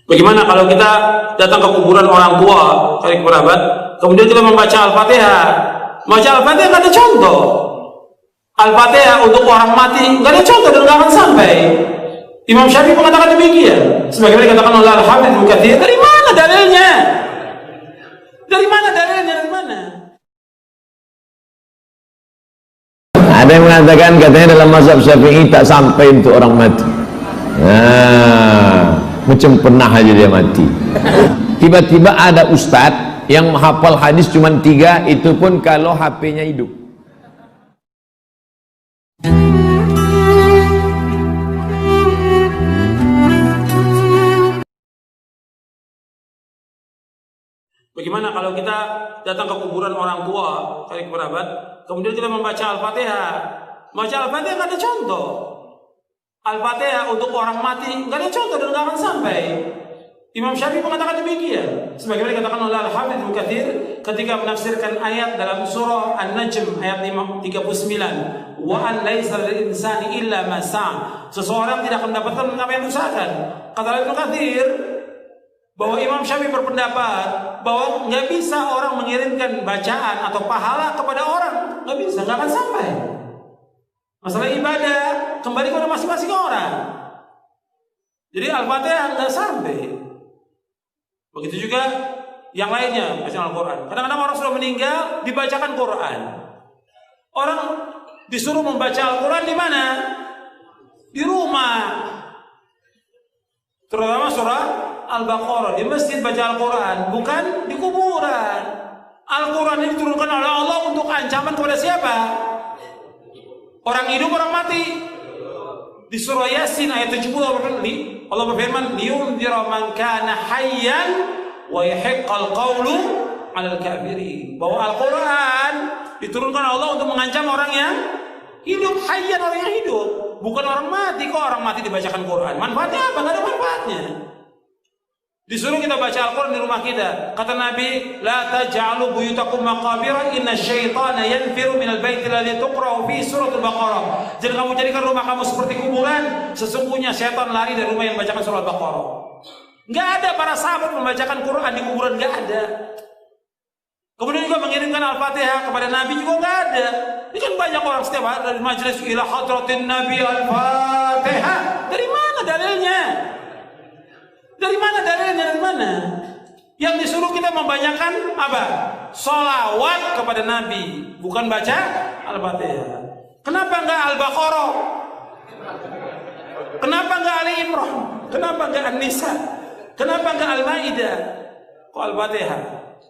Bagaimana kalau kita datang ke kuburan orang tua, cari kerabat, kemudian kita membaca Al-Fatihah? Baca Al-Fatihah nggak ada contoh. Al-Fatihah untuk orang mati nggak ada contoh dan nggak akan sampai. Imam Syafi'i mengatakan demikian. Sebagaimana dikatakan oleh Al-Hafidz Ibnu Katsir. Dari mana dalilnya? Dari mana dalilnya? Dari mana? Ada yang mengatakan katanya dalam mazhab Syafi'i tak sampai untuk orang mati. Nah, macam pernah aja dia mati. Tiba-tiba ada ustadz yang menghafal hadis cuma 3, itu pun kalau HP-nya hidup. Bagaimana kalau kita datang ke kuburan orang tua, cari kerabat, kemudian kita membaca Al-Fatihah? Baca Al-Fatihah nggak ada contoh. Al-Fatihah untuk orang mati nggak ada contoh dan nggak akan sampai. Imam Syafi'i mengatakan demikian. Sebagaimana dikatakan oleh Al-Hafidz Ibnu Katsir ketika menafsirkan ayat dalam surah An-Najm ayat 39, wa an laisa lil insani illa ma sa'a. Seseorang tidak akan mendapatkan apa yang diusahakan. Kata Ibnu Katsir bahwa Imam Syafi'i berpendapat bahwa nggak bisa orang mengirimkan bacaan atau pahala kepada orang, nggak bisa, nggak akan sampai. Masalah ibadah kembali kepada masing-masing orang. Jadi Al-Fatihah nggak sampai. Begitu juga yang lainnya, bacaan Al-Quran. Kadang-kadang orang sudah meninggal dibacakan Quran. Orang disuruh membaca Al-Quran di mana? Di rumah. Terutama surah Al-Baqarah, di masjid baca Al-Quran, bukan di kuburan. Al-Quran ini diturunkan oleh Allah untuk ancaman kepada siapa? Orang hidup, orang mati. Di surah Yasin ayat 70 Allah berfirman, liyunzira man kana hayyan wa yahiqqal qawlu 'alal kafirin. Bahwa Al-Quran diturunkan Allah untuk mengancam orang yang hidup, hayyan, orang yang hidup, bukan orang mati. Kok orang mati dibacakan Quran? Manfaatnya apa? Nggak ada manfaatnya. Disuruh kita baca Al-Quran di rumah kita. Kata Nabi, la taj'alu buyutakum maqabira inna syaitana yanfiru minal baiti alladhi tuqra'u fi suratul Baqarah. Jangan kamu jadikan rumah kamu seperti kuburan. Sesungguhnya syaitan lari dari rumah yang membacakan surah Al-Baqarah. Enggak ada para sahabat membacakan Quran di kuburan, enggak ada. Kemudian juga mengirimkan Al-Fatihah kepada Nabi juga enggak ada. Ini kan banyak orang setiap hari dari majelis ila hadratin Nabi Al-Fatihah. Dari mana dalilnya? Dari mana dalilnya? Dari mana? Yang disuruh kita membanyakan apa? Sholawat kepada Nabi, bukan baca Al-Fatihah. Kenapa enggak Al-Baqarah? Kenapa enggak Ali Imran? Kenapa enggak An-Nisa? Kenapa enggak Al-Maidah? Kok Al-Fatihah?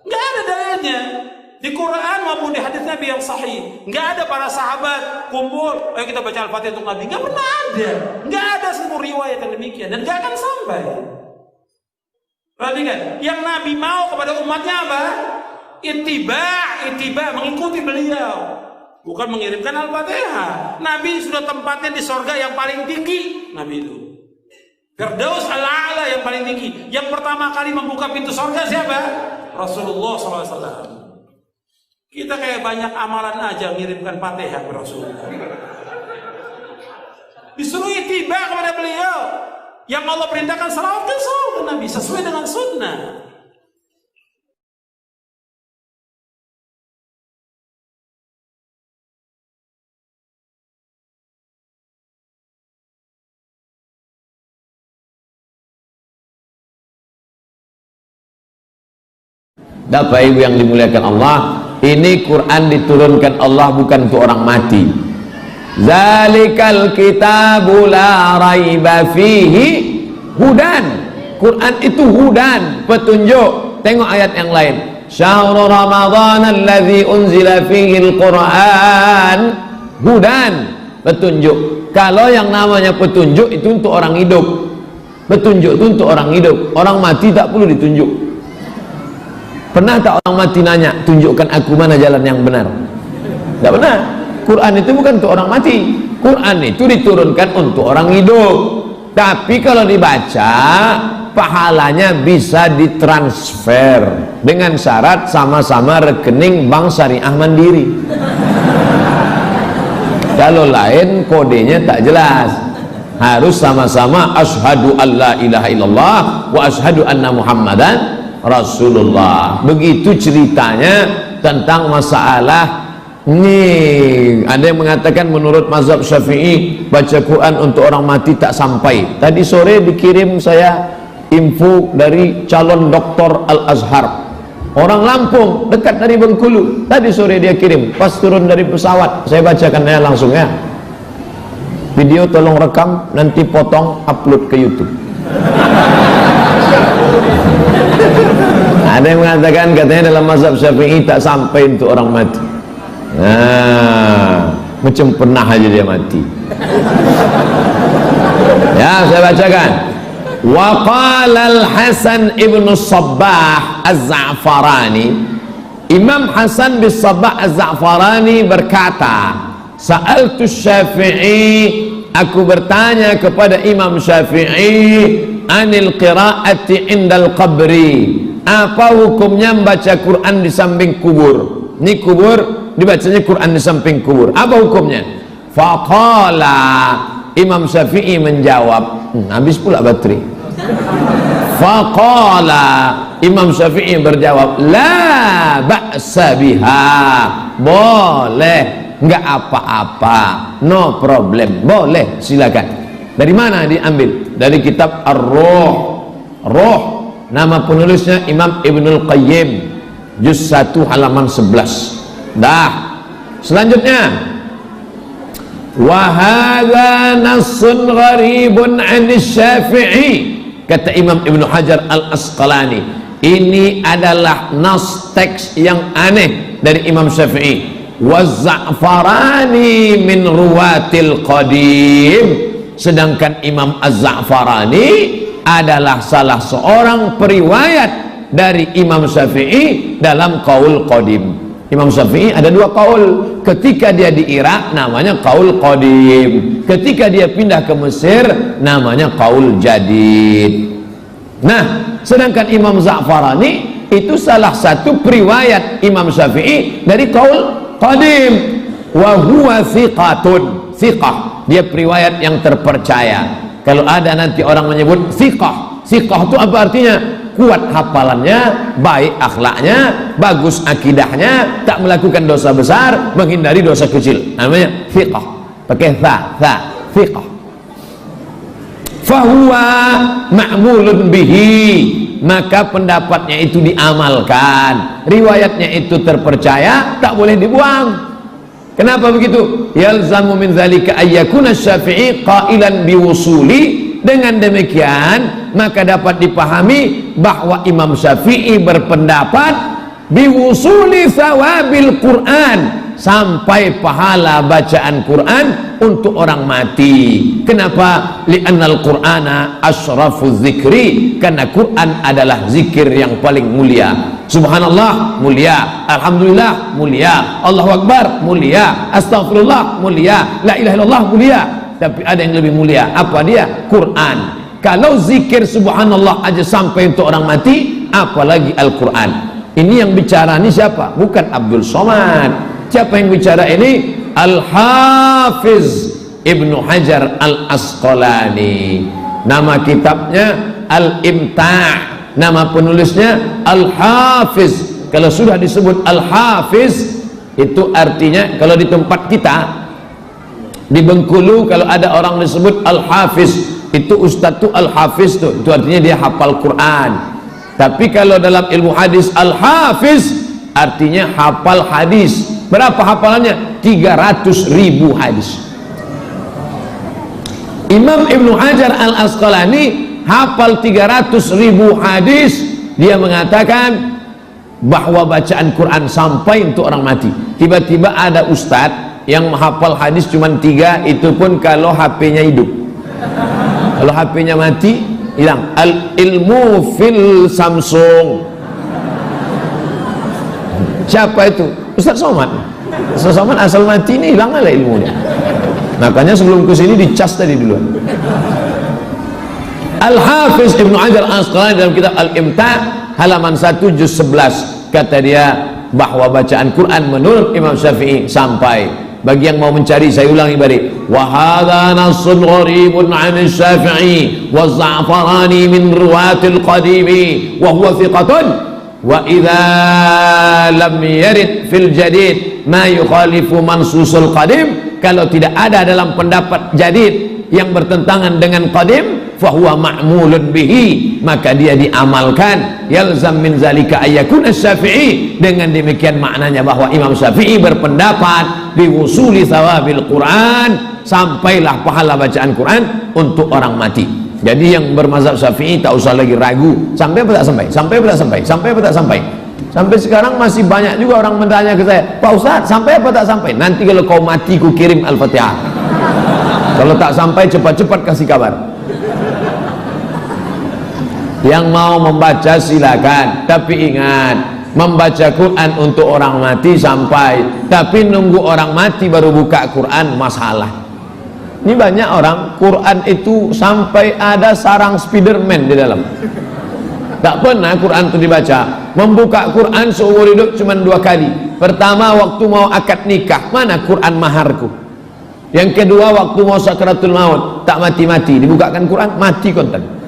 Enggak ada dalilnya. Di Quran maupun di hadis Nabi yang sahih, enggak ada para sahabat kumpul, ayo kita baca Al-Fatihah untuk Nabi. Enggak pernah ada. Enggak ada seluruh riwayat yang demikian dan enggak akan sampai. Perhatikan, yang Nabi mau kepada umatnya apa? Ittiba, mengikuti beliau, bukan mengirimkan Al-Fatihah. Nabi sudah tempatnya di sorga yang paling tinggi. Nabi itu Firdaus al-A'la yang paling tinggi. Yang pertama kali membuka pintu sorga siapa? Rasulullah SAW. Kita kayak banyak amalan aja mengirimkan Fatihah ke Rasulullah. Disuruh ittiba kepada beliau. Yang Allah perintahkan salawatkan ke Nabi sesuai dengan sunnah. Bapak Ibu yang dimuliakan Allah, ini Quran diturunkan Allah bukan untuk orang mati. Zalikal kitabu la raiba fihi hudan. Quran itu hudan, petunjuk. Tengok ayat yang lain. Syahrul Ramadan alladzi unzila fihi al-Quran hudan, petunjuk. Kalau yang namanya petunjuk itu untuk orang hidup. Petunjuk itu untuk orang hidup. Orang mati tak perlu ditunjuk. Pernah tak orang mati nanya, tunjukkan aku mana jalan yang benar? Tidak pernah. Quran itu bukan untuk orang mati. Quran itu diturunkan untuk orang hidup. Tapi kalau dibaca, pahalanya bisa ditransfer dengan syarat sama-sama rekening bank syariah mandiri. Kalau lain kodenya tak jelas. harus sama-sama asyhadu alla ilaha illallah wa asyhadu anna muhammadan rasulullah. Begitu ceritanya tentang masalah ini. Ada yang mengatakan menurut mazhab Syafi'i baca Quran untuk orang mati tak sampai. Tadi sore dikirim saya info dari calon doktor Al-Azhar, orang Lampung, dekat dari Bengkulu. Tadi sore dia kirim, pas turun dari pesawat. Saya bacakan ya langsung ya. Video tolong rekam, nanti potong upload ke YouTube. Ada yang mengatakan katanya dalam mazhab Syafi'i tak sampai untuk orang mati. Nah, macam pernah aja dia mati. Ya, saya bacakan. Wa qala al-Hasan ibn Sabbah Az-Za'farani, Imam Hasan bin Sabbah Az-Za'farani berkata, Sa'altu Syafi'i, aku bertanya kepada Imam Syafi'i, anil qira'ati indal qabri, apa hukumnya membaca Quran di samping kubur? Ini kubur, dibacanya Quran di samping kubur, apa hukumnya? Faqala, Imam Syafi'i menjawab, habis pula baterai. Faqala, Imam Syafi'i berjawab, la ba'sa biha, boleh, enggak apa-apa, no problem, boleh, silakan. Dari mana diambil? Dari kitab Ar-Ruh. Ruh, nama penulisnya Imam Ibnul Qayyim, juz 1 halaman 11. Dah. Selanjutnya, wa hadza nassun gharibun 'ani Syafi'i, kata Imam Ibnu Hajar Al-Asqalani, ini adalah nas teks yang aneh dari Imam Syafi'i. Waz-Za'farani min ruwatil qadim, sedangkan Imam Az-Za'farani adalah salah seorang periwayat dari Imam Syafi'i dalam qaul qadim. Imam Syafi'i ada dua qaul. Ketika dia di Irak namanya qaul qadim, ketika dia pindah ke Mesir namanya qaul jadid. Nah, sedangkan Imam Za'farani itu salah satu periwayat Imam Syafi'i dari qaul qadim. Wa huwa thiqatun, thiqah, dia periwayat yang terpercaya. Kalau ada nanti orang menyebut thiqah, thiqah itu apa artinya? Kuat hafalannya, baik akhlaknya, bagus akidahnya, tak melakukan dosa besar, menghindari dosa kecil, namanya thiqah, pakai tha, thiqah. Fahuwa ma'mulun bihi, maka pendapatnya itu diamalkan, riwayatnya itu terpercaya, tak boleh dibuang. Kenapa begitu? Yalzamu min dzalika ayyakuna Syafi'i qailan biwusuli. Dengan demikian maka dapat dipahami bahwa Imam Syafi'i berpendapat biwusuli thawabil Quran, sampai pahala bacaan Quran untuk orang mati. Kenapa? Li'annal Qur'ana asyrafuz zikri, karena Quran adalah zikir yang paling mulia. Subhanallah mulia, alhamdulillah mulia, Allahu Akbar mulia, astagfirullah mulia, la ilaha illallah mulia. Tapi ada yang lebih mulia, apa dia? Quran. Kalau zikir subhanallah aja sampai untuk orang mati, apalagi Al-Quran. Ini yang bicara ini siapa? Bukan Abdul Somad. Siapa yang bicara ini? Al-Hafiz Ibnu Hajar Al-Asqalani. Nama kitabnya Al-Imta', nama penulisnya Al-Hafiz. Kalau sudah disebut Al-Hafiz, itu artinya kalau di tempat kita di Bengkulu, kalau ada orang disebut Al-Hafiz, itu Ustadz tuh Al-Hafiz tuh, itu artinya dia hafal Quran. Tapi kalau dalam ilmu hadis Al-Hafiz artinya hafal hadis. Berapa hafalannya? 300.000 hadis. Imam Ibnu Hajar Al-Asqalani hafal 300.000 hadis. Dia mengatakan bahwa bacaan Quran sampai untuk orang mati. Tiba-tiba ada ustadz yang menghafal hadis cuma 3, itu pun kalau HP-nya hidup. Kalau HP-nya mati, hilang. Al-ilmu fil Samsung. Siapa itu? Ustaz Somad. Ustaz Somad asal mati ini hilang lah ilmunya. Makanya sebelum kesini dicas tadi duluan. Al-Hafiz Ibnu Hajar Al-Asqalani dalam kitab Al-Imta' halaman 1 juz 11, kata dia bahwa bacaan Quran menurut Imam Syafi'i sampai Bagi yang mau mencari, saya ulangi balik. Wa hadha nassun gharibun 'an Asy-Syafi'i wa Za'farani min ruwatil qadimi wa huwa thiqatun wa idza lam yarid fil jadid ma yukhalifu mansusul qadim. Kalau tidak ada dalam pendapat jadid yang bertentangan dengan qadim, fahuwa ma'mulun bihi, maka dia diamalkan. Yalzam min zalika ayyakun Asy-Syafi'i, dengan demikian maknanya bahwa Imam Syafi'i berpendapat biwusuli thawabil Quran, sampailah pahala bacaan Quran untuk orang mati. Jadi yang bermazhab Syafi'i tak usah lagi ragu, sampai apa tak sampai, sampai apa tak sampai, sampai apa tak sampai. Sampai sekarang masih banyak juga orang bertanya ke saya, Pak Ustaz, sampai apa tak sampai? Nanti kalau kau mati ku kirim Al-Fatihah. Kalau tak sampai cepat-cepat kasih kabar. Yang mau membaca silakan, tapi ingat, membaca Quran untuk orang mati sampai, tapi nunggu orang mati baru buka Quran masalah. Ini banyak orang Quran itu sampai ada sarang Spiderman di dalam. Tak pernah Quran itu dibaca. Membuka Quran seumur hidup cuma 2 kali. Pertama waktu mau akad nikah, mana Quran maharku. Yang kedua waktu mau sakratul maut, tak mati-mati, dibukakan Quran, mati konten.